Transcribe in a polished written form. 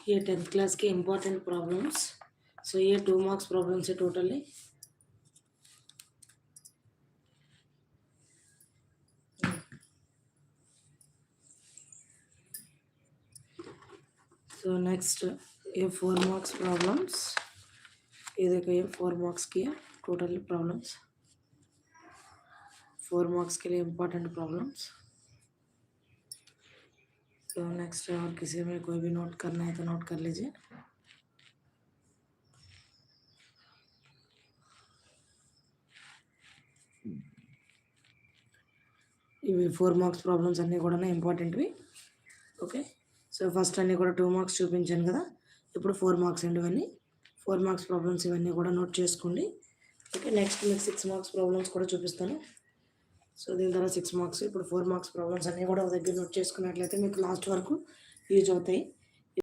ये 10th class के important problems. So ये 2 marks problems है totally. So next ये 4 marks problems. ये देखो ये 4 marks की है totally problems. 4 marks के लिए important problems. तो नेक्स्ट और किसी में कोई भी नोट करना है तो नोट कर लीजिए. ఇవి 4 మార్క్స్ ప్రాబ్లమ్స్ అన్నీ కూడా ఇంపార్టెంట్వి. ఓకే, సో ఫస్ట్ అన్నీ కూడా 2 మార్క్స్ చూపించాను కదా, ఇప్పుడు 4 మార్క్స్ అండి ఇవన్నీ. 4 మార్క్స్ ప్రాబ్లమ్స్ ఇవన్నీ కూడా నోట్ చేసుకోండి. ఓకే, నెక్స్ట్ మీకు 6 మార్క్స్ ప్రాబ్లమ్స్ కూడా చూపిస్తాను. సో దీని తర్వాత 6 మార్క్స్, ఇప్పుడు 4 మార్క్స్ ప్రాబ్లమ్స్ అన్నీ కూడా దగ్గర నోట్ చేసుకున్నట్లయితే మీకు లాస్ట్ వరకు యూజ్ అవుతాయి.